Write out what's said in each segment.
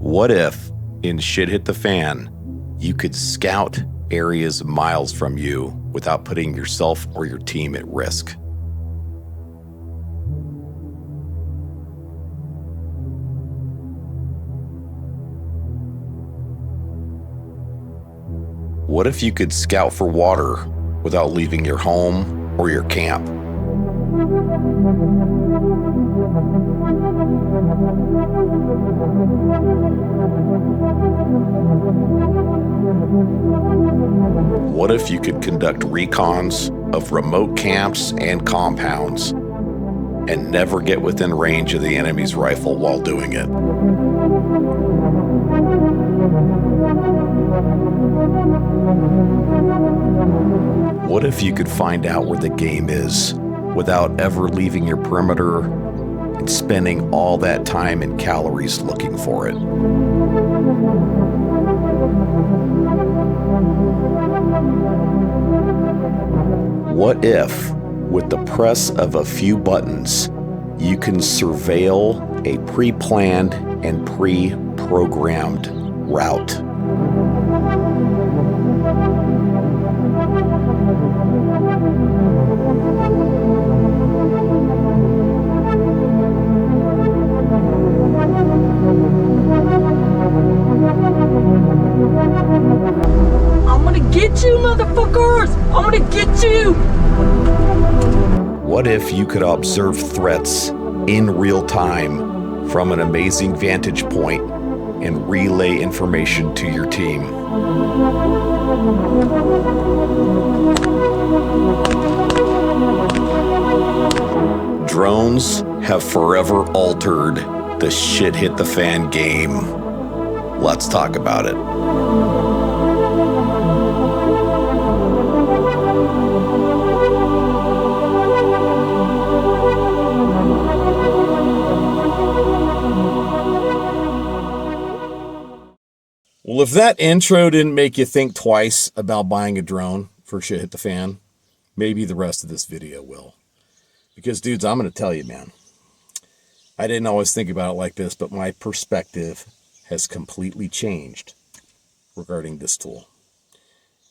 What if, in Shit Hit the Fan, you could scout areas miles from you without putting yourself or your team at risk? What if you could scout for water without leaving your home or your camp? What if you could conduct recons of remote camps and compounds and never get within range of the enemy's rifle while doing it? What if you could find out where the game is without ever leaving your perimeter and spending all that time and calories looking for it? What if, with the press of a few buttons, you can surveil a pre-planned and pre-programmed route? I'm gonna get you, motherfuckers! I'm gonna get you! What if you could observe threats in real time from an amazing vantage point and relay information to your team? Drones have forever altered the Shit Hit the Fan game. Let's talk about it. Well, if that intro didn't make you think twice about buying a drone for Shit Hit the Fan, maybe the rest of this video will. Because, dudes, I'm going to tell you, man, I didn't always think about it like this, but my perspective has completely changed regarding this tool.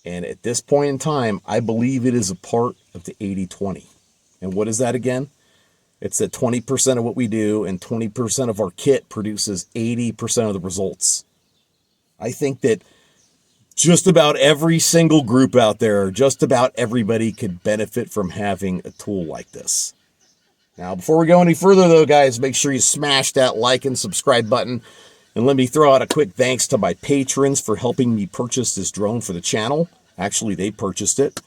And at this point in time, I believe it is a part of the 80-20. And what is that again? It's that 20% of what we do and 20% of our kit produces 80% of the results. I think that just about every single group out there, just about everybody could benefit from having a tool like this. Now, before we go any further, though, guys, make sure you smash that like and subscribe button. And let me throw out a quick thanks to my patrons for helping me purchase this drone for the channel. Actually, they purchased it.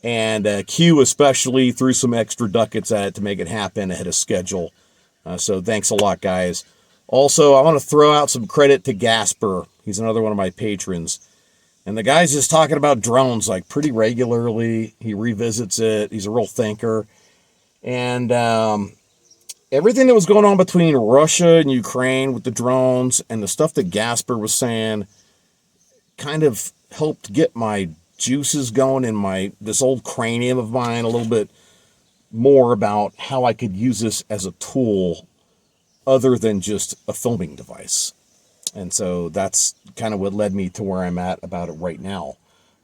And Q especially threw some extra ducats at it to make it happen ahead of schedule. So thanks a lot, guys. Also, I want to throw out some credit to Gasper. He's another one of my patrons. And the guy's just talking about drones like pretty regularly. He revisits it. He's a real thinker. And everything that was going on between Russia and Ukraine with the drones and the stuff that Gasper was saying kind of helped get my juices going in this old cranium of mine a little bit more about how I could use this as a tool other than just a filming device. And so that's kind of what led me to where I'm at about it right now.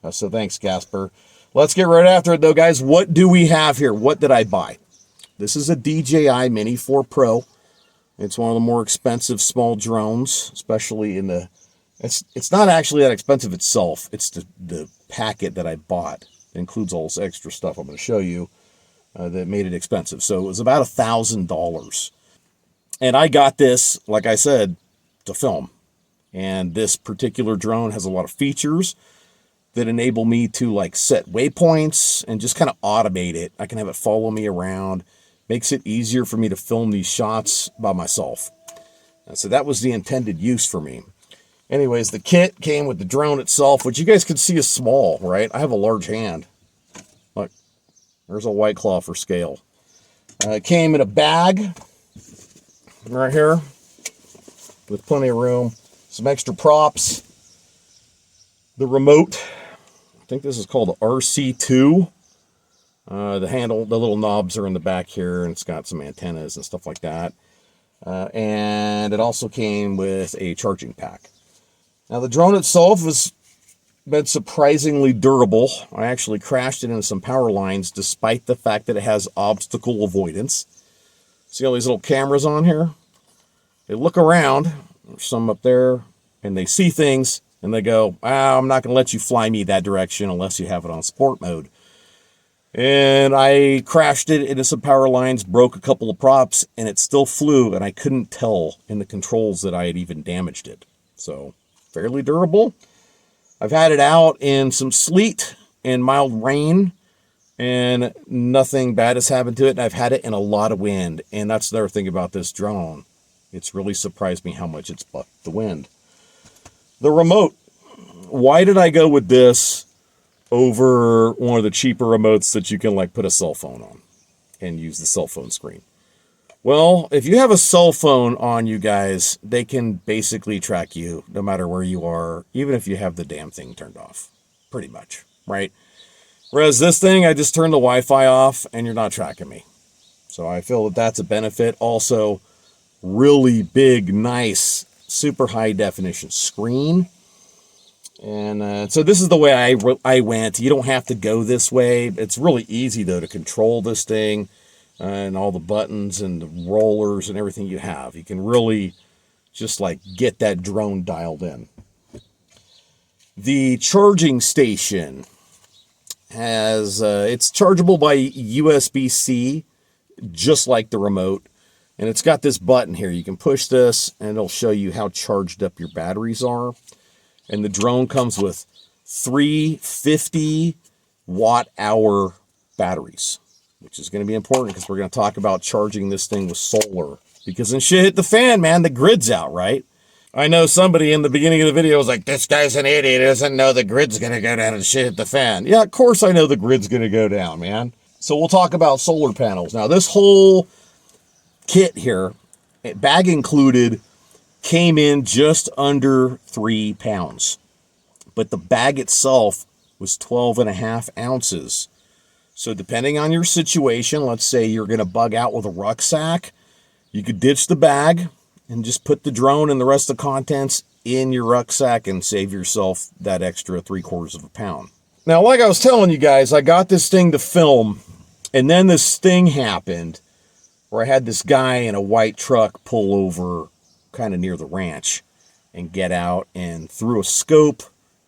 So thanks, Gasper. Let's get right after it, though, guys. What do we have here? What did I buy? This is a DJI Mini 4 Pro. It's one of the more expensive small drones, especially in the... It's not actually that expensive itself. It's the packet that I bought. It includes all this extra stuff I'm going to show you that made it expensive. So it was about $1,000. And I got this, like I said, to film. And this particular drone has a lot of features that enable me to like set waypoints and just kind of automate it. I can have it follow me around. Makes it easier for me to film these shots by myself. So that was the intended use for me. Anyways, the kit came with the drone itself, which you guys can see is small, right? I have a large hand. Look, there's a White Claw for scale. It came in a bag right here with plenty of room. Some extra props. The remote. I think this is called the RC2. The handle, the little knobs are in the back here, and it's got some antennas and stuff like that. And it also came with a charging pack. Now, the drone itself has been surprisingly durable. I actually crashed it into some power lines despite the fact that it has obstacle avoidance. See all these little cameras on here? They look around, there's some up there, and they see things, and they go, I'm not going to let you fly me that direction unless you have it on sport mode. And I crashed it into some power lines, broke a couple of props, and it still flew, and I couldn't tell in the controls that I had even damaged it. So, fairly durable. I've had it out in some sleet and mild rain, and nothing bad has happened to it. And I've had it in a lot of wind, and that's another thing about this drone. It's really surprised me how much it's bucked the wind. The remote. Why did I go with this over one of the cheaper remotes that you can like put a cell phone on and use the cell phone screen? Well, if you have a cell phone on you guys, they can basically track you no matter where you are, even if you have the damn thing turned off, pretty much, right? Whereas this thing, I just turn the Wi-Fi off and you're not tracking me. So I feel that that's a benefit. Also, really big, nice, super high definition screen. And so this is the way I went. You don't have to go this way. It's really easy, though, to control this thing and all the buttons and the rollers and everything you have. You can really just like get that drone dialed in. The charging station has, it's chargeable by USB-C, just like the remote. And it's got this button here. You can push this and it'll show you how charged up your batteries are. And the drone comes with 3 50 watt-hour batteries, which is going to be important because we're going to talk about charging this thing with solar. Because when shit hit the fan, man, the grid's out, right? I know somebody in the beginning of the video was like, this guy's an idiot. He doesn't know the grid's going to go down and shit hit the fan. Yeah, of course I know the grid's going to go down, man. So we'll talk about solar panels. Now, this whole kit here, bag included, came in just under 3 pounds. But the bag itself was 12.5 ounces. So depending on your situation, let's say you're going to bug out with a rucksack, you could ditch the bag and just put the drone and the rest of the contents in your rucksack and save yourself that extra 3/4 pound. Now, like I was telling you guys, I got this thing to film, and then this thing happened where I had this guy in a white truck pull over kind of near the ranch and get out, and through a scope,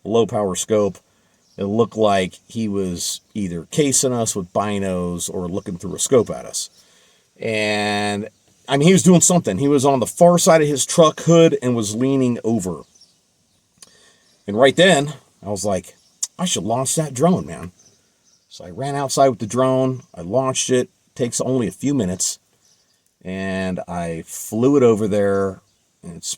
a low power scope, it looked like he was either casing us with binos or looking through a scope at us. And I mean, he was doing something. He was on the far side of his truck hood and was leaning over. And right then I was like, I should launch that drone, man. So I ran outside with the drone. I launched it. Takes only a few minutes. And I flew it over there. And it's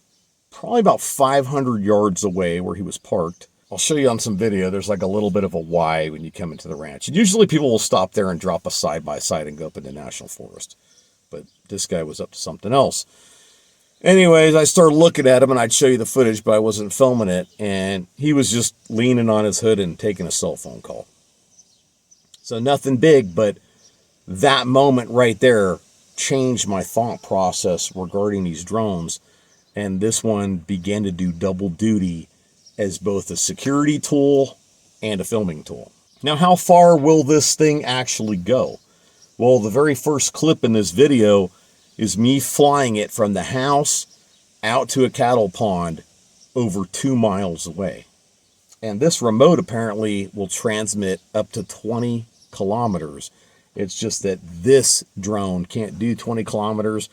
probably about 500 yards away where he was parked. I'll show you on some video. There's like a little bit of a Y when you come into the ranch. And usually people will stop there and drop a side-by-side and go up into national forest. But this guy was up to something else. Anyways, I started looking at him, and I'd show you the footage, but I wasn't filming it. And he was just leaning on his hood and taking a cell phone call. So nothing big, but that moment right there changed my thought process regarding these drones. And this one began to do double duty as both a security tool and a filming tool. Now, how far will this thing actually go? Well, the very first clip in this video is me flying it from the house out to a cattle pond over 2 miles away. And this remote apparently will transmit up to 20 kilometers. It's just that this drone can't do 20 kilometers,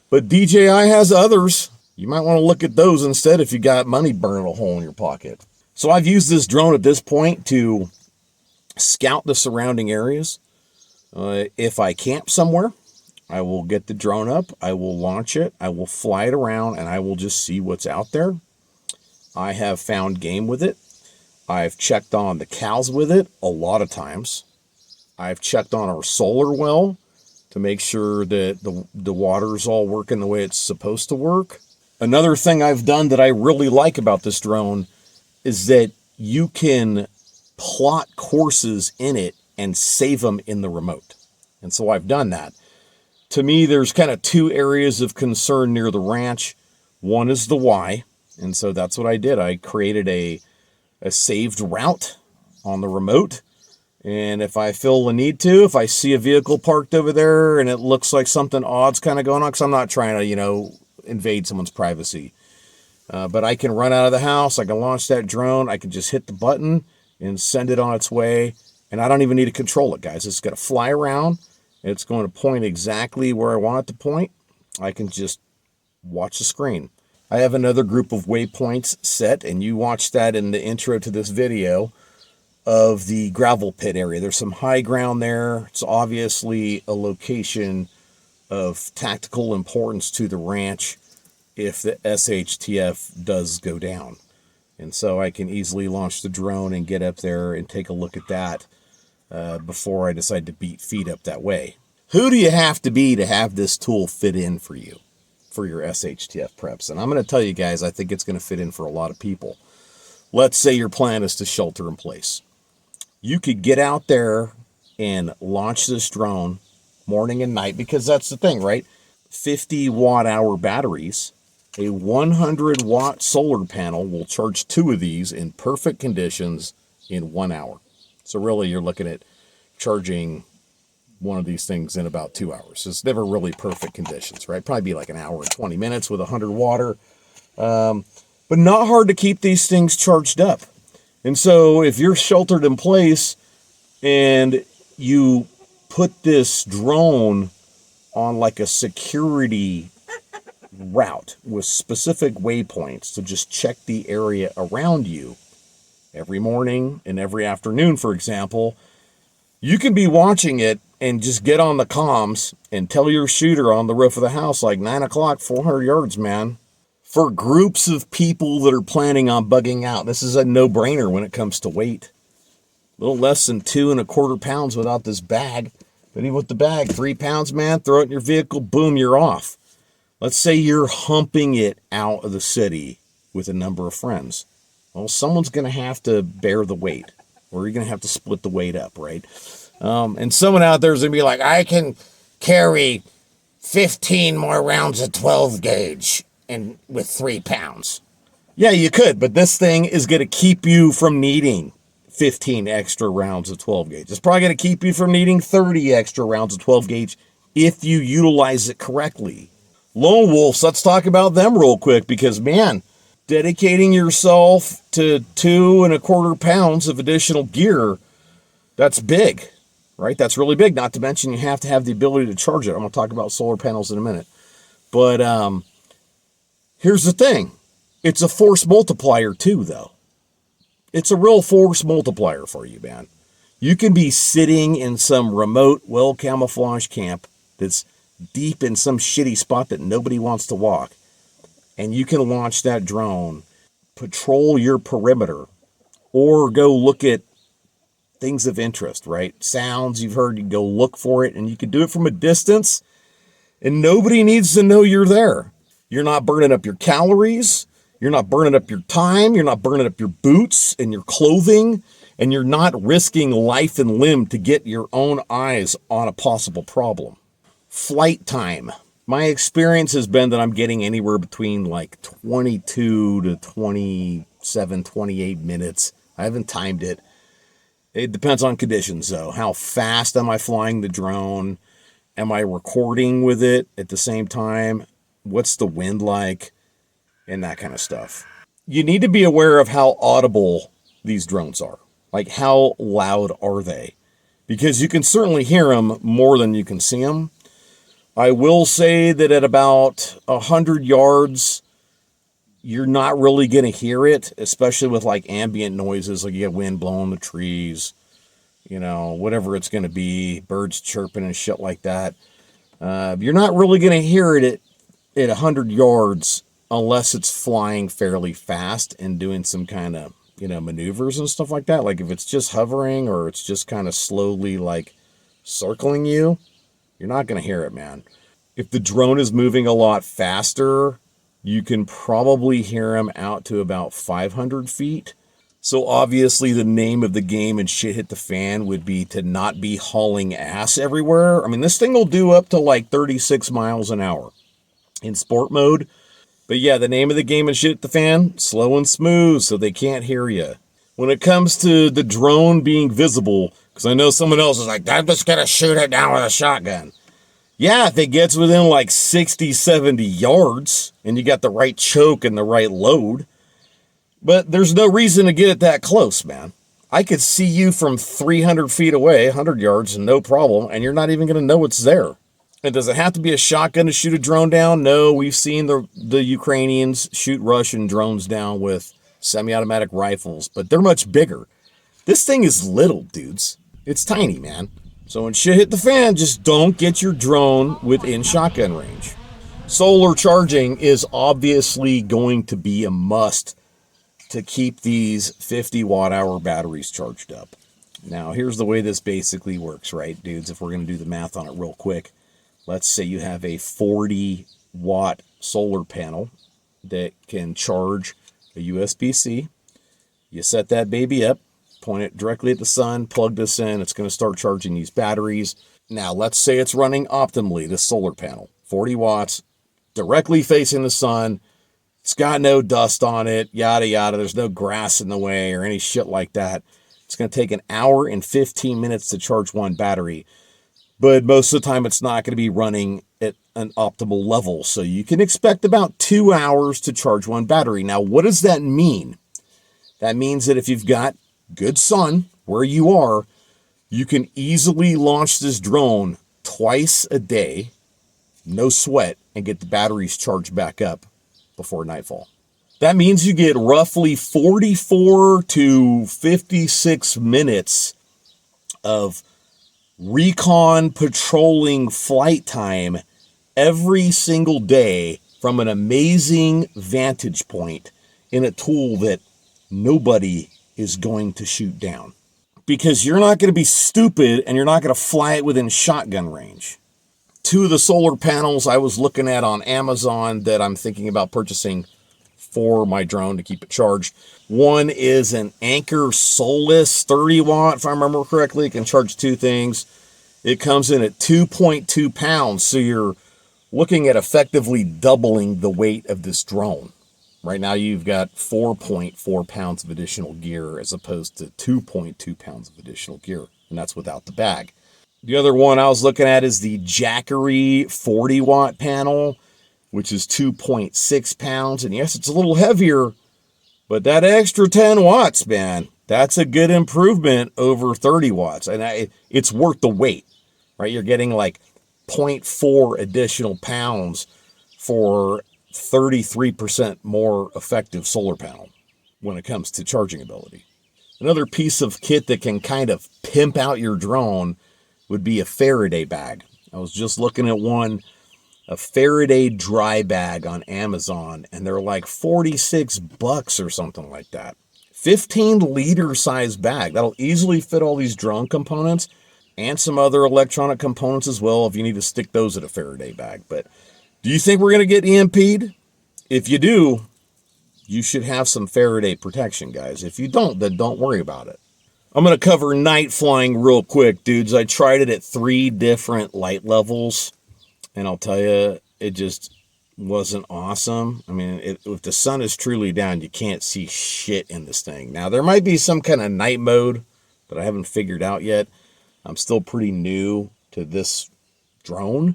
but DJI has others. You might want to look at those instead if you got money burning a hole in your pocket. So I've used this drone at this point to scout the surrounding areas. If I camp somewhere, I will get the drone up, I will launch it, I will fly it around, and I will just see what's out there. I have found game with it. I've checked on the cows with it a lot of times. I've checked on our solar well to make sure that the water's all working the way it's supposed to work. Another thing I've done that I really like about this drone is that you can plot courses in it and save them in the remote. And so I've done that. To me, there's kind of two areas of concern near the ranch. One is the why. And so that's what I did. I created a saved route on the remote. And if I feel the need to, if I see a vehicle parked over there and it looks like something odd's kind of going on, because I'm not trying to, invade someone's privacy. But I can run out of the house. I can launch that drone. I can just hit the button and send it on its way. And I don't even need to control it, guys. It's going to fly around. It's going to point exactly where I want it to point. I can just watch the screen. I have another group of waypoints set, and you watched that in the intro to this video of the gravel pit area. There's some high ground there. It's obviously a location of tactical importance to the ranch if the SHTF does go down. And so I can easily launch the drone and get up there and take a look at that before I decide to beat feet up that way. Who do you have to have this tool fit in for you, for your SHTF preps? And I'm going to tell you guys, I think it's going to fit in for a lot of people. Let's say your plan is to shelter in place. You could get out there and launch this drone morning and night, because that's the thing, right? 50 watt hour batteries, a 100 watt solar panel will charge 2 of these in perfect conditions in 1 hour. So really you're looking at charging one of these things in about 2 hours. It's never really perfect conditions, right? Probably be like an hour and 20 minutes with 100 watt. But not hard to keep these things charged up. And so if you're sheltered in place and you put this drone on like a security route with specific waypoints to just check the area around you every morning and every afternoon, for example, you can be watching it and just get on the comms and tell your shooter on the roof of the house, like 9 o'clock, 400 yards, man. For groups of people that are planning on bugging out, this is a no-brainer when it comes to weight. A little less than 2.25 pounds without this bag. But even with the bag, 3 pounds, man, throw it in your vehicle, boom, you're off. Let's say you're humping it out of the city with a number of friends. Well, someone's going to have to bear the weight, or you're going to have to split the weight up, right? And someone out there is going to be like, I can carry 15 more rounds of 12 gauge and with 3 pounds. Yeah, you could, but this thing is going to keep you from needing 15 extra rounds of 12 gauge. It's probably going to keep you from needing 30 extra rounds of 12 gauge if you utilize it correctly. Lone wolves, let's talk about them real quick, because man, dedicating yourself to 2.25 pounds of additional gear, that's big, right? That's really big. Not to mention you have to have the ability to charge it. I'm going to talk about solar panels in a minute. But here's the thing. It's a force multiplier too, though. It's a real force multiplier for you, man. You can be sitting in some remote, well-camouflaged camp that's deep in some shitty spot that nobody wants to walk, and you can launch that drone, patrol your perimeter, or go look at things of interest, right? Sounds you've heard, you go look for it, and you can do it from a distance, and nobody needs to know you're there. You're not burning up your calories. You're not burning up your time. You're not burning up your boots and your clothing, and you're not risking life and limb to get your own eyes on a possible problem. Flight time. My experience has been that I'm getting anywhere between like 22 to 27, 28 minutes. I haven't timed it. It depends on conditions, though. How fast am I flying the drone? Am I recording with it at the same time? What's the wind like? And that kind of stuff. You need to be aware of how audible these drones are. Like, how loud are they? Because you can certainly hear them more than you can see them. I will say that at about 100 yards, you're not really going to hear it, especially with like ambient noises, like you get wind blowing the trees, whatever it's going to be, birds chirping and shit like that. You're not really going to hear it at 100 yards unless it's flying fairly fast and doing some kind of, maneuvers and stuff like that. Like if it's just hovering or it's just kind of slowly like circling you, you're not going to hear it, man. If the drone is moving a lot faster, you can probably hear them out to about 500 feet. So obviously the name of the game and shit hit the fan would be to not be hauling ass everywhere. I mean, this thing will do up to like 36 miles an hour in sport mode. But yeah, the name of the game and shit hit the fan, slow and smooth so they can't hear you. When it comes to the drone being visible, because I know someone else is like, I'm just going to shoot it down with a shotgun. Yeah, if it gets within like 60, 70 yards and you got the right choke and the right load. But there's no reason to get it that close, man. I could see you from 300 feet away, 100 yards, no problem, and you're not even going to know it's there. And does it have to be a shotgun to shoot a drone down? No, we've seen the Ukrainians shoot Russian drones down with semi-automatic rifles, but they're much bigger. This thing is little, dudes. It's tiny, man. So when shit hit the fan, just don't get your drone within shotgun range. Solar charging is obviously going to be a must to keep these 50 watt-hour batteries charged up. Now, here's the way this basically works, right, dudes? If we're going to do the math on it real quick. Let's say you have a 40-watt solar panel that can charge a USB-C. You set that baby up, point it directly at the sun, plug this in, it's going to start charging these batteries. Now, let's say it's running optimally, this solar panel. 40 watts, directly facing the sun. It's got no dust on it, yada, yada. There's no grass in the way or any shit like that. It's going to take an hour and 15 minutes to charge one battery. But most of the time, it's not going to be running at an optimal level. So you can expect about 2 hours to charge one battery. Now, what does that mean? That means that if you've got good sun where you are, you can easily launch this drone twice a day, no sweat, and get the batteries charged back up before nightfall. That means you get roughly 44 to 56 minutes of recon patrolling flight time every single day from an amazing vantage point in a tool that nobody is going to shoot down. Because you're not going to be stupid and you're not going to fly it within shotgun range. 2 of the solar panels I was looking at on Amazon that I'm thinking about purchasing for my drone to keep it charged. One is an Anker Solix 30 watt, if I remember correctly. It can charge 2 things. It comes in at 2.2 pounds, so you're looking at effectively doubling the weight of this drone. Right now you've got 4.4 pounds of additional gear as opposed to 2.2 pounds of additional gear, and that's without the bag. The other one I was looking at is the Jackery 40 watt panel, which is 2.6 pounds. And yes, it's a little heavier, but that extra 10 watts, man, that's a good improvement over 30 watts. And it's worth the wait, right? You're getting like 0.4 additional pounds for 33% more effective solar panel when it comes to charging ability. Another piece of kit that can kind of pimp out your drone would be a Faraday bag. I was just looking at one, a Faraday Dry Bag on Amazon, and they're like $46 or something like that. 15-liter size bag. That'll easily fit all these drone components and some other electronic components as well if you need to stick those in a Faraday bag. But do you think we're going to get EMP'd? If you do, you should have some Faraday protection, guys. If you don't, then don't worry about it. I'm going to cover night flying real quick, dudes. I tried it at 3 different light levels, and I'll tell you, it just wasn't awesome. I mean, if the sun is truly down, you can't see shit in this thing. Now, there might be some kind of night mode that I haven't figured out yet. I'm still pretty new to this drone.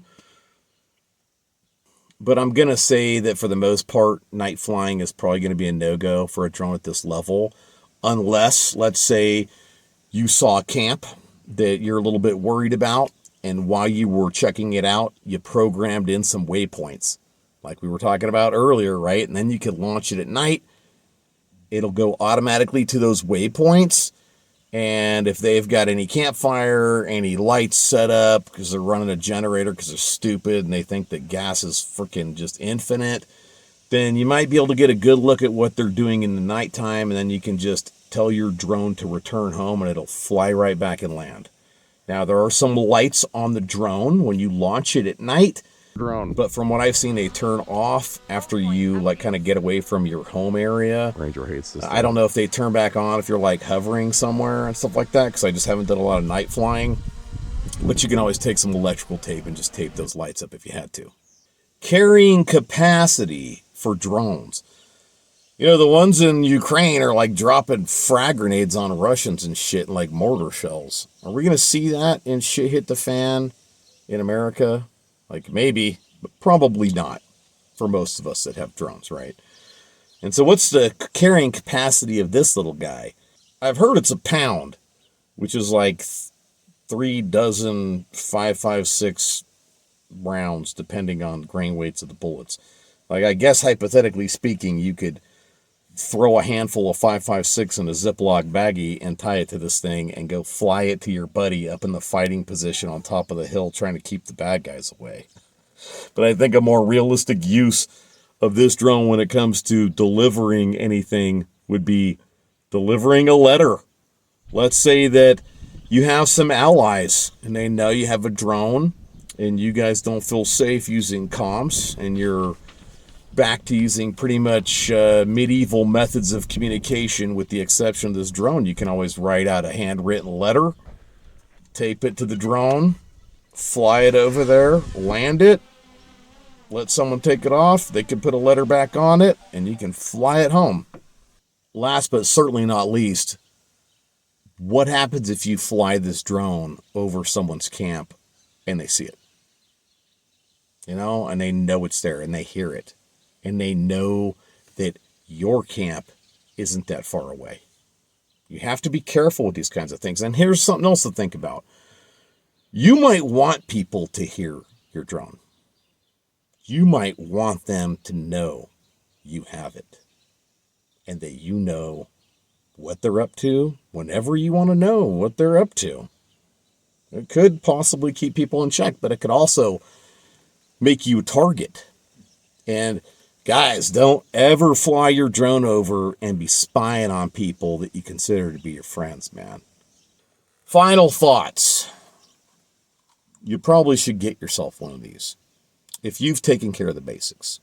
But I'm going to say that for the most part, night flying is probably going to be a no-go for a drone at this level. Unless, let's say, you saw a camp that you're a little bit worried about, and while you were checking it out, you programmed in some waypoints, like we were talking about earlier, right? And then you could launch it at night. It'll go automatically to those waypoints, and if they've got any campfire, any lights set up, because they're running a generator because they're stupid and they think that gas is freaking just infinite, then you might be able to get a good look at what they're doing in the nighttime, and then you can just tell your drone to return home and it'll fly right back and land. Now, there are some lights on the drone when you launch it at night drone. But from what I've seen, they turn off after you like kind of get away from your home area. Ranger hates this. I don't know if they turn back on if you're like hovering somewhere and stuff like that, because I just haven't done a lot of night flying. But you can always take some electrical tape and just tape those lights up if you had to. Carrying capacity for drones. You know, the ones in Ukraine are like dropping frag grenades on Russians and shit, and like mortar shells. Are we going to see that in Shit Hit the Fan in America? Like maybe, but probably not for most of us that have drones, right? And so what's the carrying capacity of this little guy? I've heard it's a pound, which is like 3 dozen 5.56 rounds, depending on grain weights of the bullets. Like, I guess hypothetically speaking, you could throw a handful of 5.56 in a Ziploc baggie and tie it to this thing and go fly it to your buddy up in the fighting position on top of the hill trying to keep the bad guys away. But I think a more realistic use of this drone when it comes to delivering anything would be delivering a letter. Let's say that you have some allies and they know you have a drone and you guys don't feel safe using comms and you're back to using pretty much medieval methods of communication with the exception of this drone. You can always write out a handwritten letter, tape it to the drone, fly it over there, land it, let someone take it off, they can put a letter back on it, and you can fly it home. Last but certainly not least, what happens if you fly this drone over someone's camp and they see it? You know, and they know it's there and they hear it. And they know that your camp isn't that far away. You have to be careful with these kinds of things. And here's something else to think about. You might want people to hear your drone. You might want them to know you have it. And that you know what they're up to whenever you want to know what they're up to. It could possibly keep people in check, but it could also make you a target. And guys, don't ever fly your drone over and be spying on people that you consider to be your friends, man. Final thoughts. You probably should get yourself one of these. If you've taken care of the basics.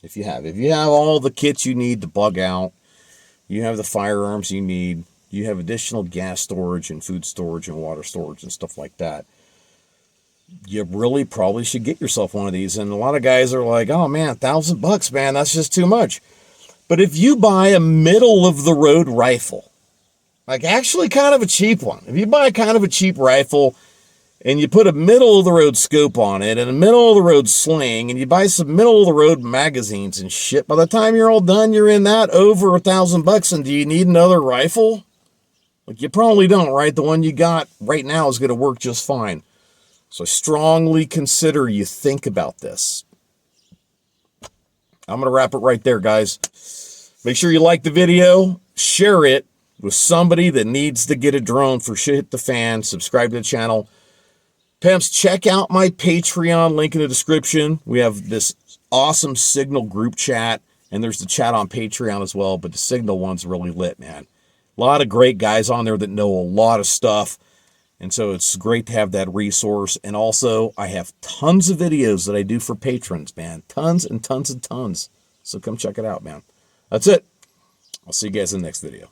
If you have all the kits you need to bug out, you have the firearms you need, you have additional gas storage and food storage and water storage and stuff like that, you really probably should get yourself one of these. And a lot of guys are like, oh man, $1,000, man, that's just too much. But if you buy a middle of the road rifle, like actually kind of a cheap one, if you buy kind of a cheap rifle and you put a middle of the road scope on it and a middle of the road sling and you buy some middle of the road magazines and shit, by the time you're all done, you're in that over $1,000. And do you need another rifle? Like you probably don't, right? The one you got right now is going to work just fine. So I strongly consider you think about this. I'm going to wrap it right there, guys. Make sure you like the video, share it with somebody that needs to get a drone for Shit Hit the Fan. Subscribe to the channel. Pimps, check out my Patreon, link in the description. We have this awesome Signal group chat, and there's the chat on Patreon as well, but the Signal one's really lit, man. A lot of great guys on there that know a lot of stuff. And so it's great to have that resource. And also, I have tons of videos that I do for patrons, man. Tons and tons and tons. So come check it out, man. That's it. I'll see you guys in the next video.